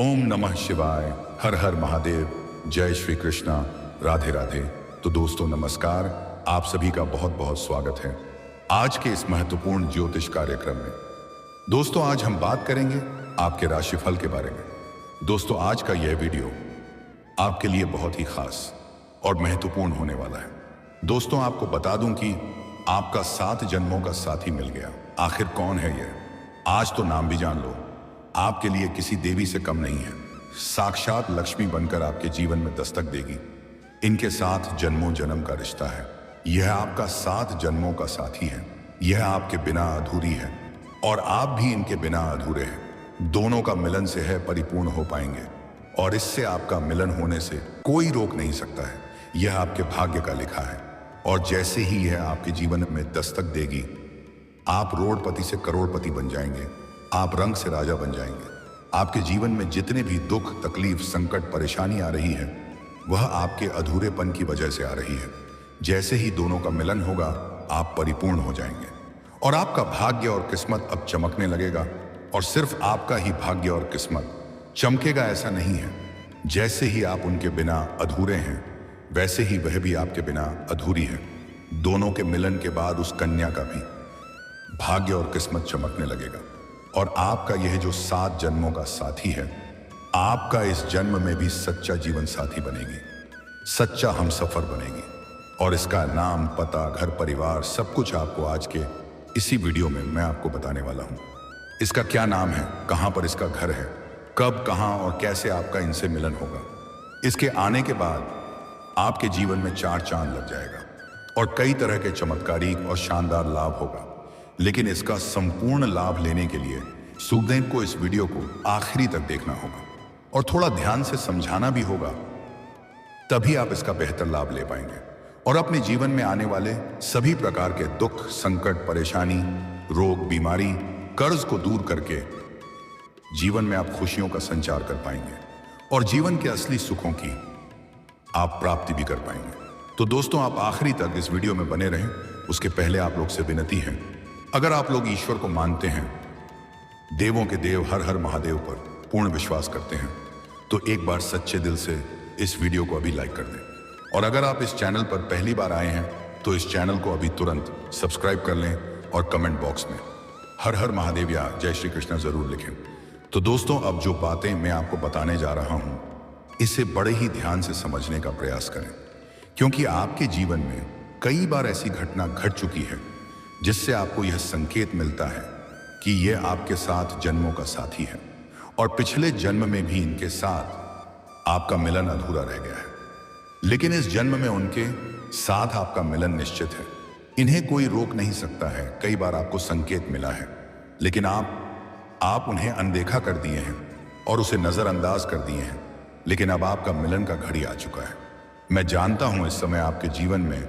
ओम नमः शिवाय। हर हर महादेव। जय श्री कृष्णा। राधे राधे। तो दोस्तों नमस्कार, आप सभी का बहुत बहुत स्वागत है आज के इस महत्वपूर्ण ज्योतिष कार्यक्रम में। दोस्तों आज हम बात करेंगे आपके राशिफल के बारे में। दोस्तों आज का यह वीडियो आपके लिए बहुत ही खास और महत्वपूर्ण होने वाला है। दोस्तों आपको बता दूं कि आपका 7 जन्मों का साथी मिल गया। आखिर कौन है यह? आज तो नाम भी जान लो। आपके लिए किसी देवी से कम नहीं है। साक्षात लक्ष्मी बनकर आपके जीवन में दस्तक देगी। इनके साथ जन्मों जन्म का रिश्ता है। यह आपका 7 जन्मों का साथी है। यह आपके बिना अधूरी है और आप भी इनके बिना अधूरे हैं। दोनों का मिलन से है परिपूर्ण हो पाएंगे और इससे आपका मिलन होने से कोई रोक नहीं सकता है। यह आपके भाग्य का लिखा है और जैसे ही यह आपके जीवन में दस्तक देगी, आप रोडपति से करोड़पति बन जाएंगे। आप रंग से राजा बन जाएंगे। आपके जीवन में जितने भी दुख, तकलीफ, संकट, परेशानी आ रही है, वह आपके अधूरेपन की वजह से आ रही है। जैसे ही दोनों का मिलन होगा, आप परिपूर्ण हो जाएंगे और आपका भाग्य और किस्मत अब चमकने लगेगा। और सिर्फ आपका ही भाग्य और किस्मत चमकेगा ऐसा नहीं है। जैसे ही आप उनके बिना अधूरे हैं, वैसे ही वह भी आपके बिना अधूरी है। दोनों के मिलन के बाद उस कन्या का भी भाग्य और किस्मत चमकने लगेगा और आपका यह जो 7 जन्मों का साथी है, आपका इस जन्म में भी सच्चा जीवन साथी बनेगी, सच्चा हमसफर बनेगी। और इसका नाम, पता, घर परिवार सब कुछ आपको आज के इसी वीडियो में मैं आपको बताने वाला हूं। इसका क्या नाम है, कहां पर इसका घर है, कब, कहां और कैसे आपका इनसे मिलन होगा। इसके आने के बाद आपके जीवन में 4 चांद लग जाएगा और कई तरह के चमत्कारिक और शानदार लाभ होगा। लेकिन इसका संपूर्ण लाभ लेने के लिए सुखदेव को इस वीडियो को आखिरी तक देखना होगा और थोड़ा ध्यान से समझाना भी होगा, तभी आप इसका बेहतर लाभ ले पाएंगे और अपने जीवन में आने वाले सभी प्रकार के दुख, संकट, परेशानी, रोग, बीमारी, कर्ज को दूर करके जीवन में आप खुशियों का संचार कर पाएंगे और जीवन के असली सुखों की आप प्राप्ति भी कर पाएंगे। तो दोस्तों आप आखिरी तक इस वीडियो में बने रहें। उसके पहले आप लोग से विनती है, अगर आप लोग ईश्वर को मानते हैं, देवों के देव हर हर महादेव पर पूर्ण विश्वास करते हैं, तो एक बार सच्चे दिल से इस वीडियो को अभी लाइक कर दें। और अगर आप इस चैनल पर पहली बार आए हैं तो इस चैनल को अभी तुरंत सब्सक्राइब कर लें और कमेंट बॉक्स में हर हर महादेव या जय श्री कृष्णा जरूर लिखें। तो दोस्तों अब जो बातें मैं आपको बताने जा रहा हूं, इसे बड़े ही ध्यान से समझने का प्रयास करें, क्योंकि आपके जीवन में कई बार ऐसी घटना घट चुकी है जिससे आपको यह संकेत मिलता है कि यह आपके 7 जन्मों का साथी है और पिछले जन्म में भी इनके साथ आपका मिलन अधूरा रह गया है। लेकिन इस जन्म में उनके साथ आपका मिलन निश्चित है। इन्हें कोई रोक नहीं सकता है। कई बार आपको संकेत मिला है, लेकिन आप उन्हें अनदेखा कर दिए हैं और उसे नजरअंदाज कर दिए हैं। लेकिन अब आपका मिलन का घड़ी आ चुका है। मैं जानता हूं इस समय आपके जीवन में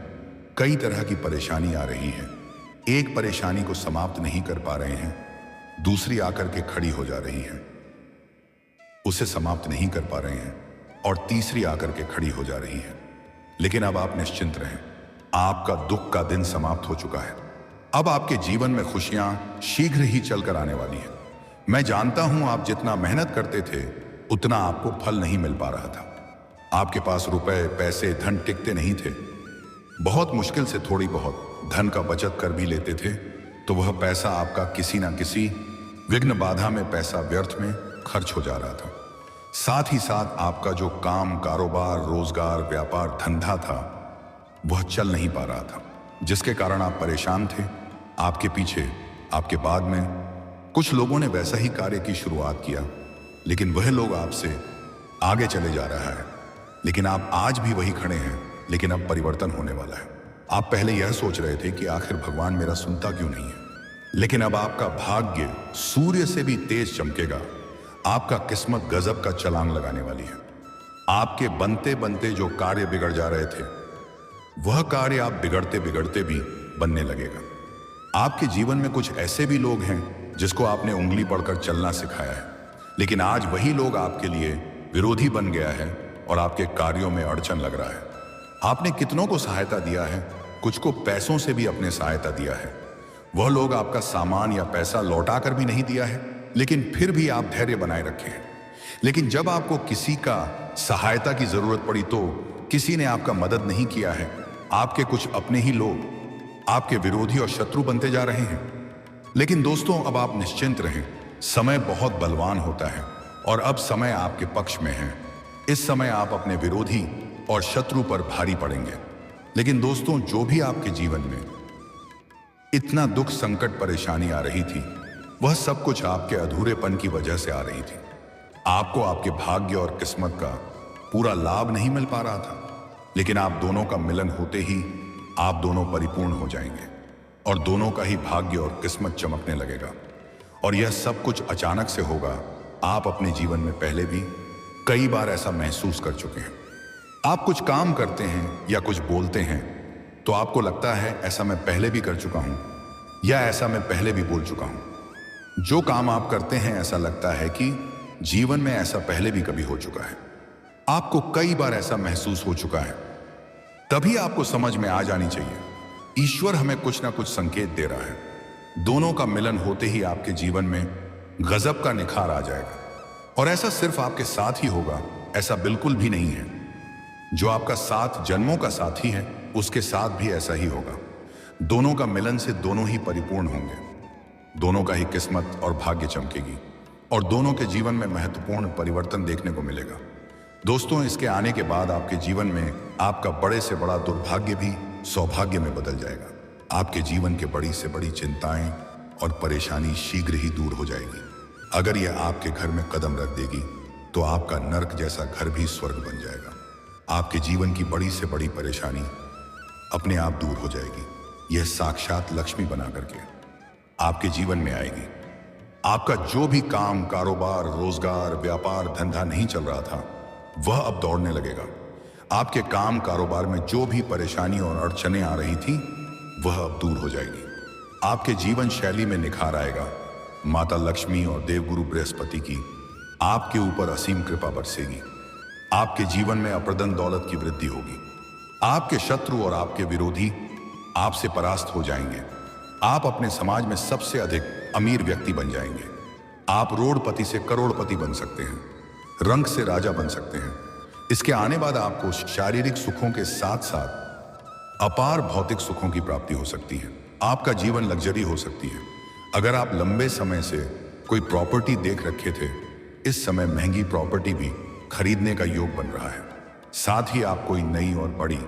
कई तरह की परेशानी आ रही है। एक परेशानी को समाप्त नहीं कर पा रहे हैं, दूसरी आकर के खड़ी हो जा रही है, उसे समाप्त नहीं कर पा रहे हैं और तीसरी आकर के खड़ी हो जा रही है। लेकिन अब आप निश्चिंत रहें, आपका दुख का दिन समाप्त हो चुका है। अब आपके जीवन में खुशियां शीघ्र ही चलकर आने वाली है। मैं जानता हूं आप जितना मेहनत करते थे उतना आपको फल नहीं मिल पा रहा था। आपके पास रुपए, पैसे, धन टिकते नहीं थे। बहुत मुश्किल से थोड़ी बहुत धन का बचत कर भी लेते थे तो वह पैसा आपका किसी ना किसी विघ्न बाधा में, पैसा व्यर्थ में खर्च हो जा रहा था। साथ ही साथ आपका जो काम, कारोबार, रोजगार, व्यापार, धंधा था, वह चल नहीं पा रहा था, जिसके कारण आप परेशान थे। आपके पीछे, आपके बाद में कुछ लोगों ने वैसा ही कार्य की शुरुआत किया, लेकिन वह लोग आपसे आगे चले जा रहा है। लेकिन आप आज भी वही खड़े हैं। लेकिन अब परिवर्तन होने वाला है। आप पहले यह सोच रहे थे कि आखिर भगवान मेरा सुनता क्यों नहीं है, लेकिन अब आपका भाग्य सूर्य से भी तेज चमकेगा। आपका किस्मत गजब का छलांग लगाने वाली है। आपके बनते बनते जो कार्य बिगड़ जा रहे थे, वह कार्य आप बिगड़ते बिगड़ते भी बनने लगेगा। आपके जीवन में कुछ ऐसे भी लोग हैं जिसको आपने उंगली पड़कर चलना सिखाया है, लेकिन आज वही लोग आपके लिए विरोधी बन गया है और आपके कार्यों में अड़चन लग रहा है। आपने कितनों को सहायता दिया है, कुछ को पैसों से भी अपने सहायता दिया है। वह लोग आपका सामान या पैसा लौटा कर भी नहीं दिया है, लेकिन फिर भी आप धैर्य बनाए रखे हैं। लेकिन जब आपको किसी का सहायता की जरूरत पड़ी तो किसी ने आपका मदद नहीं किया है। आपके कुछ अपने ही लोग आपके विरोधी और शत्रु बनते जा रहे हैं। लेकिन दोस्तों, अब आप निश्चिंत रहें। समय बहुत बलवान होता है और अब समय आपके पक्ष में है। इस समय आप अपने विरोधी और शत्रु पर भारी पड़ेंगे। लेकिन दोस्तों, जो भी आपके जीवन में इतना दुख, संकट, परेशानी आ रही थी, वह सब कुछ आपके अधूरेपन की वजह से आ रही थी। आपको आपके भाग्य और किस्मत का पूरा लाभ नहीं मिल पा रहा था। लेकिन आप दोनों का मिलन होते ही आप दोनों परिपूर्ण हो जाएंगे और दोनों का ही भाग्य और किस्मत चमकने लगेगा। और यह सब कुछ अचानक से होगा। आप अपने जीवन में पहले भी कई बार ऐसा महसूस कर चुके हैं। आप कुछ काम करते हैं या कुछ बोलते हैं तो आपको लगता है ऐसा मैं पहले भी कर चुका हूं या ऐसा मैं पहले भी बोल चुका हूं। जो काम आप करते हैं ऐसा लगता है कि जीवन में ऐसा पहले भी कभी हो चुका है। आपको कई बार ऐसा महसूस हो चुका है। तभी आपको समझ में आ जानी चाहिए, ईश्वर हमें कुछ ना कुछ संकेत दे रहा है। दोनों का मिलन होते ही आपके जीवन में गजब का निखार आ जाएगा। और ऐसा सिर्फ आपके साथ ही होगा, ऐसा बिल्कुल भी नहीं है। जो आपका 7 जन्मों का साथी है उसके साथ भी ऐसा ही होगा। दोनों का मिलन से दोनों ही परिपूर्ण होंगे, दोनों का ही किस्मत और भाग्य चमकेगी और दोनों के जीवन में महत्वपूर्ण परिवर्तन देखने को मिलेगा। दोस्तों, इसके आने के बाद आपके जीवन में आपका बड़े से बड़ा दुर्भाग्य भी सौभाग्य में बदल जाएगा। आपके जीवन के बड़ी से बड़ी चिंताएं और परेशानी शीघ्र ही दूर हो जाएगी। अगर यह आपके घर में कदम रख देगी तो आपका नर्क जैसा घर भी स्वर्ग बन जाएगा। आपके जीवन की बड़ी से बड़ी परेशानी अपने आप दूर हो जाएगी। यह साक्षात लक्ष्मी बना करके आपके जीवन में आएगी। आपका जो भी काम, कारोबार, रोजगार, व्यापार, धंधा नहीं चल रहा था, वह अब दौड़ने लगेगा। आपके काम, कारोबार में जो भी परेशानी और अड़चनें आ रही थी, वह अब दूर हो जाएगी। आपके जीवन शैली में निखार आएगा। माता लक्ष्मी और देवगुरु बृहस्पति की आपके ऊपर असीम कृपा बरसेगी। आपके जीवन में अप्रदन दौलत की वृद्धि होगी। आपके शत्रु और आपके विरोधी आपसे परास्त हो जाएंगे। आप अपने समाज में सबसे अधिक अमीर व्यक्ति बन जाएंगे। आप रोडपति से करोड़पति बन सकते हैं, रंक से राजा बन सकते हैं। इसके आने बाद आपको शारीरिक सुखों के साथ साथ अपार भौतिक सुखों की प्राप्ति हो सकती है। आपका जीवन लग्जरी हो सकती है। अगर आप लंबे समय से कोई प्रॉपर्टी देख रखे थे, इस समय महंगी प्रॉपर्टी भी खरीदने का योग बन रहा है। साथ ही आप कोई नई और बड़ी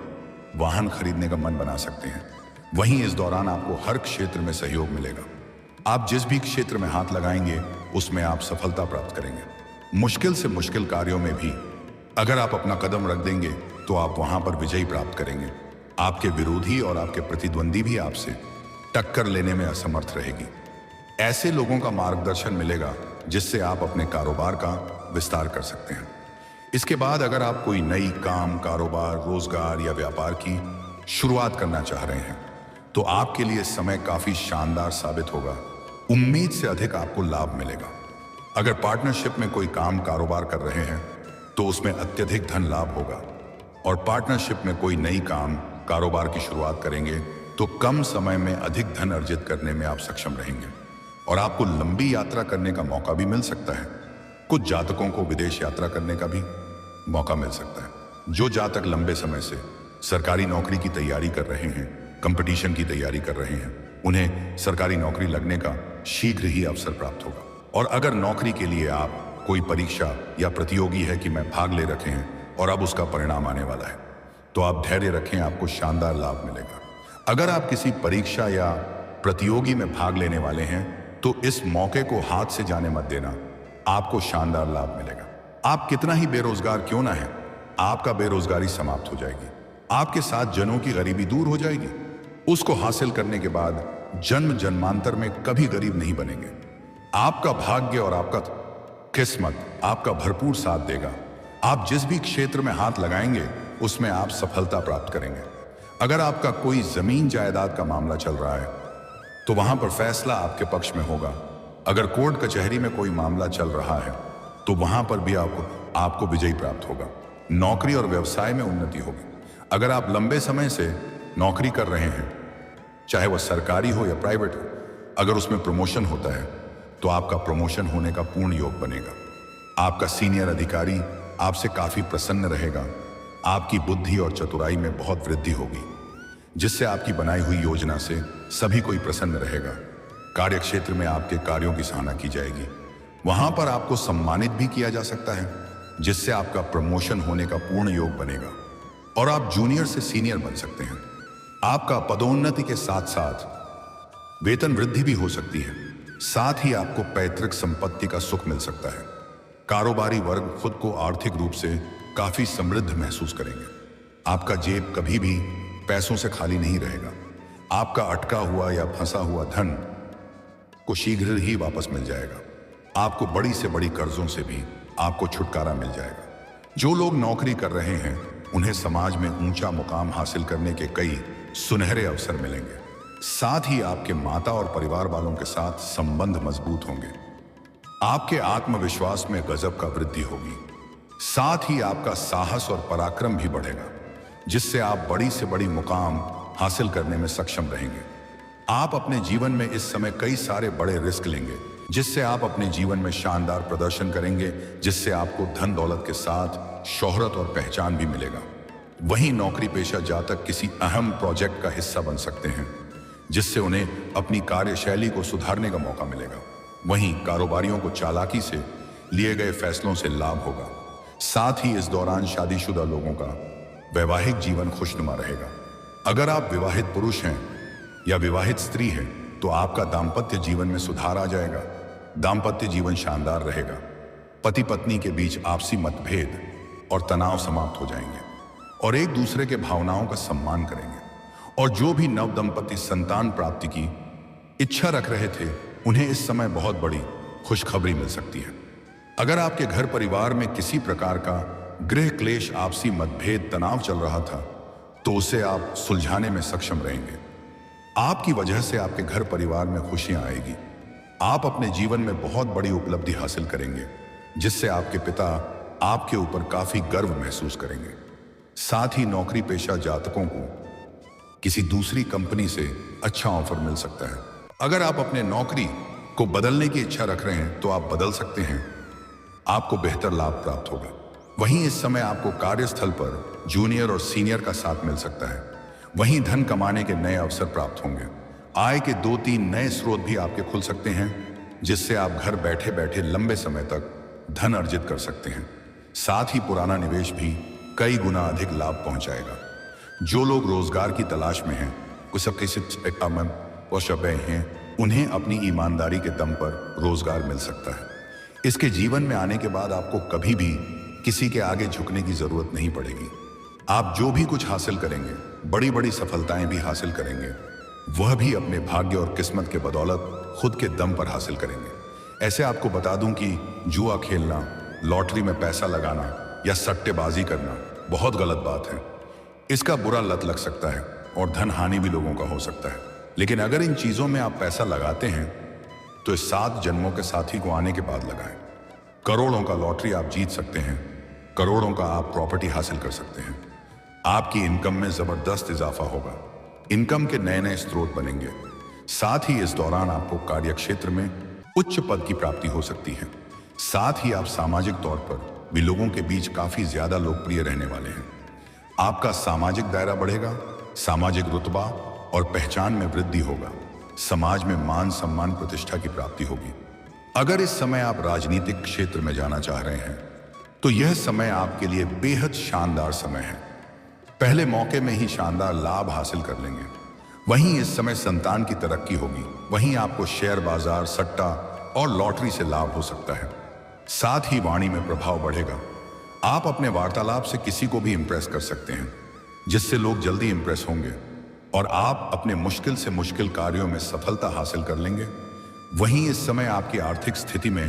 वाहन खरीदने का मन बना सकते हैं। वहीं इस दौरान आपको हर क्षेत्र में सहयोग मिलेगा। आप जिस भी क्षेत्र में हाथ लगाएंगे उसमें आप सफलता प्राप्त करेंगे। मुश्किल से मुश्किल कार्यों में भी अगर आप अपना कदम रख देंगे तो आप वहां पर विजय प्राप्त करेंगे। आपके विरोधी और आपके प्रतिद्वंदी भी आपसे टक्कर लेने में असमर्थ रहेगी। ऐसे लोगों का मार्गदर्शन मिलेगा जिससे आप अपने कारोबार का विस्तार कर सकते हैं। इसके बाद अगर आप कोई नई काम, कारोबार, रोजगार या व्यापार की शुरुआत करना चाह रहे हैं तो आपके लिए समय काफी शानदार साबित होगा। उम्मीद से अधिक आपको लाभ मिलेगा। अगर पार्टनरशिप में कोई काम, कारोबार कर रहे हैं तो उसमें अत्यधिक धन लाभ होगा। और पार्टनरशिप में कोई नई काम, कारोबार की शुरुआत करेंगे तो कम समय में अधिक धन अर्जित करने में आप सक्षम रहेंगे और आपको लंबी यात्रा करने का मौका भी मिल सकता है। कुछ जातकों को विदेश यात्रा करने का भी मौका मिल सकता है। जो जातक लंबे समय से सरकारी नौकरी की तैयारी कर रहे हैं, कंपटीशन की तैयारी कर रहे हैं, उन्हें सरकारी नौकरी लगने का शीघ्र ही अवसर प्राप्त होगा। और अगर नौकरी के लिए आप कोई परीक्षा या प्रतियोगी है कि मैं भाग ले रखे हैं और अब उसका परिणाम आने वाला है, तो आप धैर्य रखें, आपको शानदार लाभ मिलेगा। अगर आप किसी परीक्षा या प्रतियोगी में भाग लेने वाले हैं तो इस मौके को हाथ से जाने मत देना, आपको शानदार लाभ मिलेगा। आप कितना ही बेरोजगार क्यों ना है, आपका बेरोजगारी समाप्त हो जाएगी। आपके साथ जनों की गरीबी दूर हो जाएगी। उसको हासिल करने के बाद जन्म जन्मांतर में कभी गरीब नहीं बनेंगे। आपका भाग्य और आपका किस्मत आपका भरपूर साथ देगा। आप जिस भी क्षेत्र में हाथ लगाएंगे उसमें आप सफलता प्राप्त करेंगे। अगर आपका कोई जमीन जायदाद का मामला चल रहा है तो वहां पर फैसला आपके पक्ष में होगा। अगर कोर्ट कचहरी में कोई मामला चल रहा है तो वहां पर भी आपको विजय प्राप्त होगा। नौकरी और व्यवसाय में उन्नति होगी। अगर आप लंबे समय से नौकरी कर रहे हैं, चाहे वह सरकारी हो या प्राइवेट हो, अगर उसमें प्रमोशन होता है तो आपका प्रमोशन होने का पूर्ण योग बनेगा। आपका सीनियर अधिकारी आपसे काफी प्रसन्न रहेगा। आपकी बुद्धि और चतुराई में बहुत वृद्धि होगी, जिससे आपकी बनाई हुई योजना से सभी कोई प्रसन्न रहेगा। कार्यक्षेत्र में आपके कार्यों की सराहना की जाएगी। वहां पर आपको सम्मानित भी किया जा सकता है, जिससे आपका प्रमोशन होने का पूर्ण योग बनेगा और आप जूनियर से सीनियर बन सकते हैं। आपका पदोन्नति के साथ साथ वेतन वृद्धि भी हो सकती है। साथ ही आपको पैतृक संपत्ति का सुख मिल सकता है। कारोबारी वर्ग खुद को आर्थिक रूप से काफी समृद्ध महसूस करेंगे। आपका जेब कभी भी पैसों से खाली नहीं रहेगा। आपका अटका हुआ या फंसा हुआ धन को शीघ्र ही वापस मिल जाएगा। आपको बड़ी से बड़ी कर्जों से भी आपको छुटकारा मिल जाएगा। जो लोग नौकरी कर रहे हैं उन्हें समाज में ऊंचा मुकाम हासिल करने के कई सुनहरे अवसर मिलेंगे। साथ ही आपके माता और परिवार वालों के साथ संबंध मजबूत होंगे। आपके आत्मविश्वास में गजब का वृद्धि होगी। साथ ही आपका साहस और पराक्रम भी बढ़ेगा, जिससे आप बड़ी से बड़ी मुकाम हासिल करने में सक्षम रहेंगे। आप अपने जीवन में इस समय कई सारे बड़े रिस्क लेंगे, जिससे आप अपने जीवन में शानदार प्रदर्शन करेंगे, जिससे आपको धन दौलत के साथ शोहरत और पहचान भी मिलेगा। वहीं नौकरी पेशा जातक किसी अहम प्रोजेक्ट का हिस्सा बन सकते हैं, जिससे उन्हें अपनी कार्यशैली को सुधारने का मौका मिलेगा। वहीं कारोबारियों को चालाकी से लिए गए फैसलों से लाभ होगा। साथ ही इस दौरान शादीशुदा लोगों का वैवाहिक जीवन खुशनुमा रहेगा। अगर आप विवाहित पुरुष हैं या विवाहित स्त्री हैं तो आपका दाम्पत्य जीवन में सुधार आ जाएगा। दाम्पत्य जीवन शानदार रहेगा। पति पत्नी के बीच आपसी मतभेद और तनाव समाप्त हो जाएंगे और एक दूसरे के भावनाओं का सम्मान करेंगे। और जो भी नव दंपति संतान प्राप्ति की इच्छा रख रहे थे उन्हें इस समय बहुत बड़ी खुशखबरी मिल सकती है। अगर आपके घर परिवार में किसी प्रकार का गृह क्लेश, आपसी मतभेद, तनाव चल रहा था तो उसे आप सुलझाने में सक्षम रहेंगे। आपकी वजह से आपके घर परिवार में खुशियां आएगी। आप अपने जीवन में बहुत बड़ी उपलब्धि हासिल करेंगे, जिससे आपके पिता आपके ऊपर काफी गर्व महसूस करेंगे। साथ ही नौकरी पेशा जातकों को किसी दूसरी कंपनी से अच्छा ऑफर मिल सकता है। अगर आप अपने नौकरी को बदलने की इच्छा रख रहे हैं तो आप बदल सकते हैं। आपको बेहतर लाभ प्राप्त होगा। वहीं इस समय आपको कार्यस्थल पर जूनियर और सीनियर का साथ मिल सकता है। वहीं धन कमाने के नए अवसर प्राप्त होंगे। आय के 2-3 नए स्रोत भी आपके खुल सकते हैं, जिससे आप घर बैठे बैठे लंबे समय तक धन अर्जित कर सकते हैं। साथ ही पुराना निवेश भी कई गुना अधिक लाभ पहुंचाएगा। जो लोग रोजगार की तलाश में हैं, हैं, उन्हें अपनी ईमानदारी के दम पर रोजगार मिल सकता है। इसके जीवन में आने के बाद आपको कभी भी किसी के आगे झुकने की जरूरत नहीं पड़ेगी। आप जो भी कुछ हासिल करेंगे, बड़ी बड़ी सफलताएं भी हासिल करेंगे, वह भी अपने भाग्य और किस्मत के बदौलत खुद के दम पर हासिल करेंगे। ऐसे आपको बता दूं कि जुआ खेलना, लॉटरी में पैसा लगाना या सट्टेबाजी करना बहुत गलत बात है। इसका बुरा लत लग सकता है और धन हानि भी लोगों का हो सकता है। लेकिन अगर इन चीजों में आप पैसा लगाते हैं तो इस 7 जन्मों के साथी को आने के बाद लगाएं। करोड़ों का लॉटरी आप जीत सकते हैं। करोड़ों का आप प्रॉपर्टी हासिल कर सकते हैं। आपकी इनकम में जबरदस्त इजाफा होगा। इनकम के नए नए स्रोत बनेंगे। साथ ही इस दौरान आपको कार्यक्षेत्र में उच्च पद की प्राप्ति हो सकती है। साथ ही आप सामाजिक तौर पर भी लोगों के बीच काफी ज्यादा लोकप्रिय रहने वाले हैं। आपका सामाजिक दायरा बढ़ेगा। सामाजिक रुतबा और पहचान में वृद्धि होगा। समाज में मान सम्मान प्रतिष्ठा की प्राप्ति होगी। अगर इस समय आप राजनीतिक क्षेत्र में जाना चाह रहे हैं तो यह समय आपके लिए बेहद शानदार समय है। पहले मौके में ही शानदार लाभ हासिल कर लेंगे। वहीं इस समय संतान की तरक्की होगी। वहीं आपको शेयर बाजार, सट्टा और लॉटरी से लाभ हो सकता है। साथ ही वाणी में प्रभाव बढ़ेगा। आप अपने वार्तालाप से किसी को भी इंप्रेस कर सकते हैं, जिससे लोग जल्दी इंप्रेस होंगे और आप अपने मुश्किल से मुश्किल कार्यों में सफलता हासिल कर लेंगे। वहीं इस समय आपकी आर्थिक स्थिति में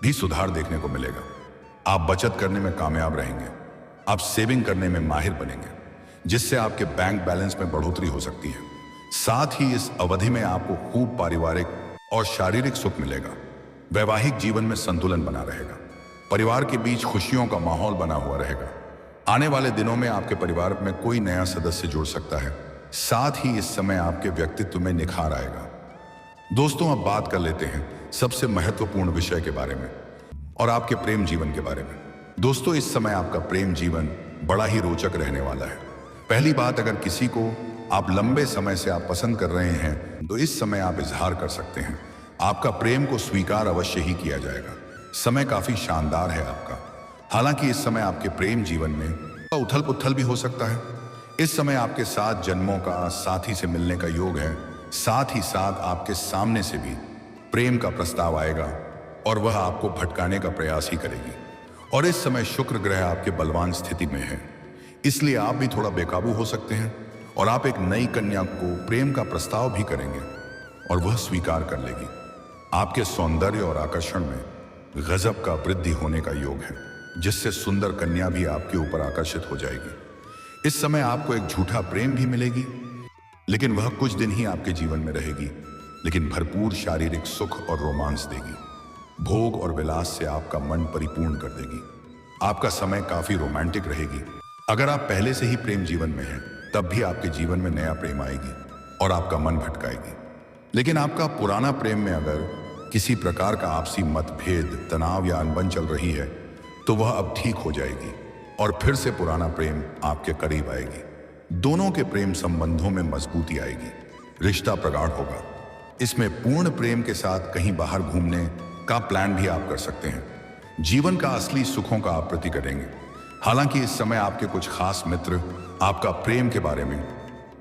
भी सुधार देखने को मिलेगा। आप बचत करने में कामयाब रहेंगे। आप सेविंग करने में माहिर बनेंगे, जिससे आपके बैंक बैलेंस में बढ़ोतरी हो सकती है। साथ ही इस अवधि में आपको खूब पारिवारिक और शारीरिक सुख मिलेगा। वैवाहिक जीवन में संतुलन बना रहेगा। परिवार के बीच खुशियों का माहौल बना हुआ रहेगा। आने वाले दिनों में आपके परिवार में कोई नया सदस्य जुड़ सकता है। साथ ही इस समय आपके व्यक्तित्व में निखार आएगा। दोस्तों, अब बात कर लेते हैं सबसे महत्वपूर्ण विषय के बारे में, और आपके प्रेम जीवन के बारे में। दोस्तों, इस समय आपका प्रेम जीवन बड़ा ही रोचक रहने वाला है। पहली बात, अगर किसी को आप लंबे समय से आप पसंद कर रहे हैं तो इस समय आप इजहार कर सकते हैं। आपका प्रेम को स्वीकार अवश्य ही किया जाएगा। समय काफी शानदार है आपका। हालांकि इस समय आपके प्रेम जीवन में उथल पुथल भी हो सकता है। इस समय आपके 7 जन्मों का साथी से मिलने का योग है। साथ ही साथ आपके सामने से भी प्रेम का प्रस्ताव आएगा और वह आपको भटकाने का प्रयास ही करेगी। और इस समय शुक्र ग्रह आपके बलवान स्थिति में है, इसलिए आप भी थोड़ा बेकाबू हो सकते हैं और आप एक नई कन्या को प्रेम का प्रस्ताव भी करेंगे और वह स्वीकार कर लेगी। आपके सौंदर्य और आकर्षण में गजब का वृद्धि होने का योग है, जिससे सुंदर कन्या भी आपके ऊपर आकर्षित हो जाएगी। इस समय आपको एक झूठा प्रेम भी मिलेगी, लेकिन वह कुछ दिन ही आपके जीवन में रहेगी, लेकिन भरपूर शारीरिक सुख और रोमांस देगी। भोग और विलास से आपका मन परिपूर्ण कर देगी। आपका समय काफी रोमांटिक रहेगी। अगर आप पहले से ही प्रेम जीवन में हैं, तब भी आपके जीवन में नया प्रेम आएगी और आपका मन भटकाएगी। लेकिन आपका पुराना प्रेम में अगर किसी प्रकार का आपसी मतभेद, तनाव या अनबन चल रही है, तो वह अब ठीक हो जाएगी और फिर से पुराना प्रेम आपके करीब आएगी। दोनों के प्रेम संबंधों में मजबूती आएगी, रिश्ता प्रगाढ़ होगा। इसमें पूर्ण प्रेम के साथ कहीं बाहर घूमने का प्लान भी आप कर सकते हैं। जीवन का असली सुखों का आप प्रति करेंगे। हालांकि इस समय आपके कुछ खास मित्र आपका प्रेम के बारे में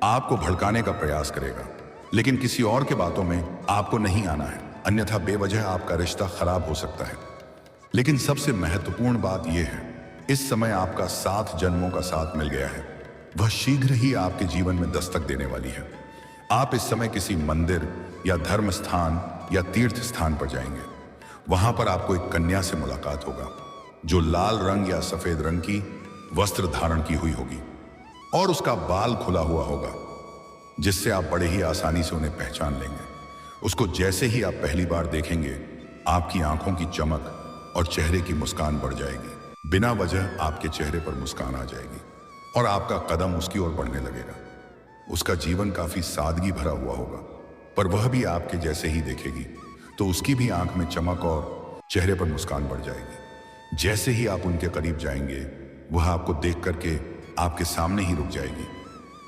आपको भड़काने का प्रयास करेगा, लेकिन किसी और के बातों में आपको नहीं आना है, अन्यथा बेवजह आपका रिश्ता खराब हो सकता है। लेकिन सबसे महत्वपूर्ण बात यह है, इस समय आपका 7 जन्मों का साथ मिल गया है। वह शीघ्र ही आपके जीवन में दस्तक देने वाली है। आप इस समय किसी मंदिर या धर्म स्थान या तीर्थ स्थान पर जाएंगे। वहां पर आपको एक कन्या से मुलाकात होगा जो लाल रंग या सफेद रंग की वस्त्र धारण की हुई होगी और उसका बाल खुला हुआ होगा, जिससे आप बड़े ही आसानी से उन्हें पहचान लेंगे। उसको जैसे ही आप पहली बार देखेंगे, आपकी आंखों की चमक और चेहरे की मुस्कान बढ़ जाएगी। बिना वजह आपके चेहरे पर मुस्कान आ जाएगी और आपका कदम उसकी ओर बढ़ने लगेगा। उसका जीवन काफी सादगी भरा हुआ होगा, पर वह भी आपके जैसे ही देखेगी तो उसकी भी आंख में चमक और चेहरे पर मुस्कान बढ़ जाएगी। जैसे ही आप उनके करीब जाएंगे, वह आपको देख करके आपके सामने ही रुक जाएगी।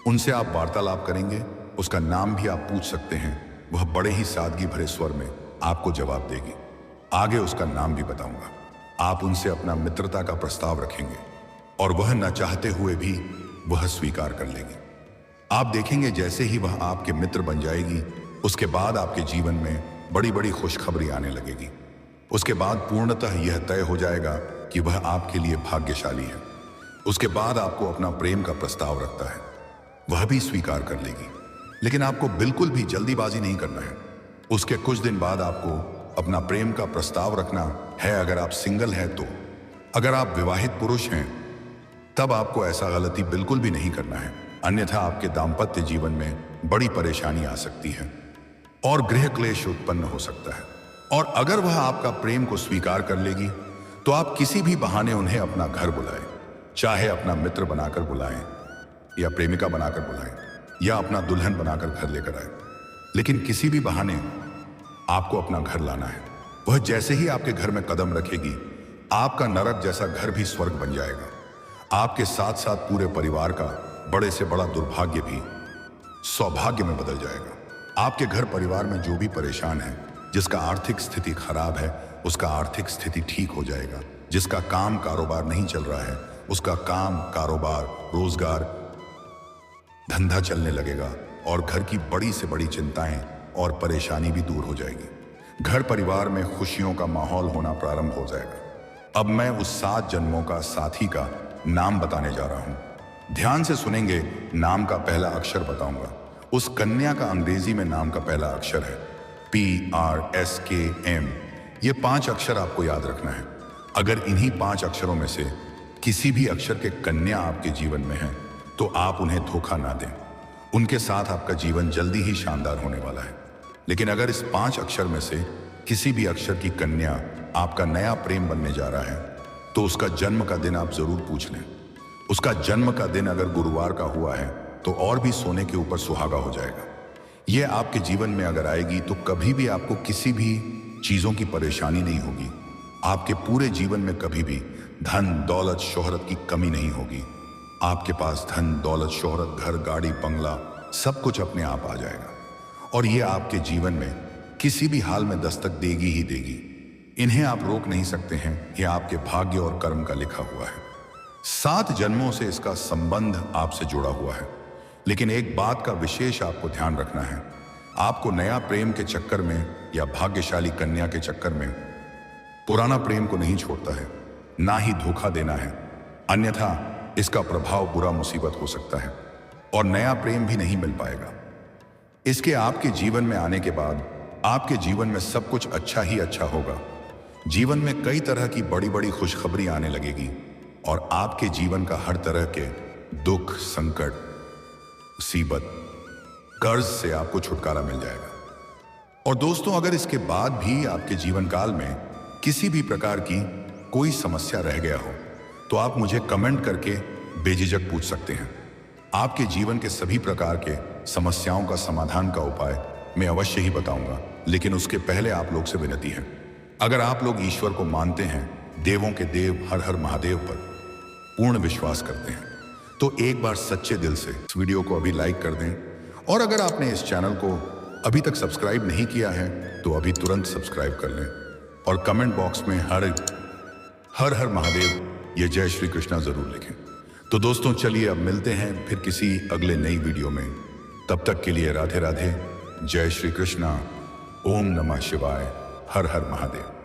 उनसे आप वार्तालाप करेंगे, उसका नाम भी आप पूछ सकते हैं। वह बड़े ही सादगी भरे स्वर में आपको जवाब देगी। आगे उसका नाम भी बताऊंगा। आप उनसे अपना मित्रता का प्रस्ताव रखेंगे और वह न चाहते हुए भी वह स्वीकार कर लेगी। आप देखेंगे जैसे ही वह आपके मित्र बन जाएगी, उसके बाद आपके जीवन में बड़ी बड़ी खुशखबरी आने लगेगी। उसके बाद पूर्णतः यह तय हो जाएगा कि वह आपके लिए भाग्यशाली है। उसके बाद आपको अपना प्रेम का प्रस्ताव रखता है, वह भी स्वीकार कर लेगी। लेकिन आपको बिल्कुल भी जल्दीबाजी नहीं करना है। उसके कुछ दिन बाद आपको अपना प्रेम का प्रस्ताव रखना है, अगर आप सिंगल हैं तो। अगर आप विवाहित पुरुष हैं, तब आपको ऐसा गलती बिल्कुल भी नहीं करना है, अन्यथा आपके दाम्पत्य जीवन में बड़ी परेशानी आ सकती है और गृह क्लेश उत्पन्न हो सकता है। और अगर वह आपका प्रेम को स्वीकार कर लेगी, तो आप किसी भी बहाने उन्हें अपना घर बुलाएं, चाहे अपना मित्र बनाकर बुलाएं या प्रेमिका बनाकर बुलाएं या अपना दुल्हन बनाकर घर लेकर आए, लेकिन किसी भी बहाने आपको अपना घर लाना है। वह जैसे ही आपके घर में कदम रखेगी, आपका नरक जैसा घर भी स्वर्ग बन जाएगा। आपके साथ साथ पूरे परिवार का बड़े से बड़ा दुर्भाग्य भी सौभाग्य में बदल जाएगा। आपके घर परिवार में जो भी परेशान है, जिसका आर्थिक स्थिति खराब है, उसका आर्थिक स्थिति ठीक हो जाएगा। जिसका काम कारोबार नहीं चल रहा है, उसका काम कारोबार रोजगार धंधा चलने लगेगा और घर की बड़ी से बड़ी चिंताएं और परेशानी भी दूर हो जाएगी। घर परिवार में खुशियों का माहौल होना प्रारंभ हो जाएगा। अब मैं उस 7 जन्मों का साथी का नाम बताने जा रहा हूं। ध्यान से सुनेंगे। नाम का पहला अक्षर बताऊंगा। उस कन्या का अंग्रेजी में नाम का पहला अक्षर है PRSKM। ये 5 अक्षर आपको याद रखना है। अगर इन्हीं 5 अक्षरों में से किसी भी अक्षर के कन्या आपके जीवन में है, तो आप उन्हें धोखा ना दें। उनके साथ आपका जीवन जल्दी ही शानदार होने वाला है। लेकिन अगर इस 5 अक्षर में से किसी भी अक्षर की कन्या आपका नया प्रेम बनने जा रहा है, तो उसका जन्म का दिन आप जरूर पूछ लें। उसका जन्म का दिन अगर गुरुवार का हुआ है, तो और भी सोने के ऊपर सुहागा हो जाएगा। यह आपके जीवन में अगर आएगी, तो कभी भी आपको किसी भी चीजों की परेशानी नहीं होगी। आपके पूरे जीवन में कभी भी धन दौलत शोहरत की कमी नहीं होगी। आपके पास धन दौलत शोहरत घर गाड़ी बंगला सब कुछ अपने आप आ जाएगा और ये आपके जीवन में किसी भी हाल में दस्तक देगी ही देगी। इन्हें आप रोक नहीं सकते हैं, ये आपके भाग्य और कर्म का लिखा हुआ है। 7 जन्मों से इसका संबंध आपसे जुड़ा हुआ है। लेकिन एक बात का विशेष आपको ध्यान रखना है, आपको नया प्रेम के चक्कर में या भाग्यशाली कन्या के चक्कर में पुराना प्रेम को नहीं छोड़ता है, ना ही धोखा देना है, अन्यथा इसका प्रभाव बुरा मुसीबत हो सकता है और नया प्रेम भी नहीं मिल पाएगा। इसके आपके जीवन में आने के बाद आपके जीवन में सब कुछ अच्छा ही अच्छा होगा। जीवन में कई तरह की बड़ी बड़ी खुशखबरी आने लगेगी और आपके जीवन का हर तरह के दुख संकट मुसीबत कर्ज से आपको छुटकारा मिल जाएगा। और दोस्तों, अगर इसके बाद भी आपके जीवन काल में किसी भी प्रकार की कोई समस्या रह गया हो तो आप मुझे कमेंट करके बेझिझक पूछ सकते हैं। आपके जीवन के सभी प्रकार के समस्याओं का समाधान का उपाय मैं अवश्य ही बताऊंगा। लेकिन उसके पहले आप लोग से विनती है, अगर आप लोग ईश्वर को मानते हैं, देवों के देव हर हर महादेव पर पूर्ण विश्वास करते हैं, तो एक बार सच्चे दिल से इस वीडियो को अभी लाइक कर दें। और अगर आपने इस चैनल को अभी तक सब्सक्राइब नहीं किया है तो अभी तुरंत सब्सक्राइब कर लें और कमेंट बॉक्स में हर हर महादेव ये जय श्री कृष्णा जरूर लिखें। तो दोस्तों, चलिए अब मिलते हैं फिर किसी अगले नई वीडियो में। तब तक के लिए राधे राधे, जय श्री कृष्णा, ओम नमः शिवाय, हर हर महादेव।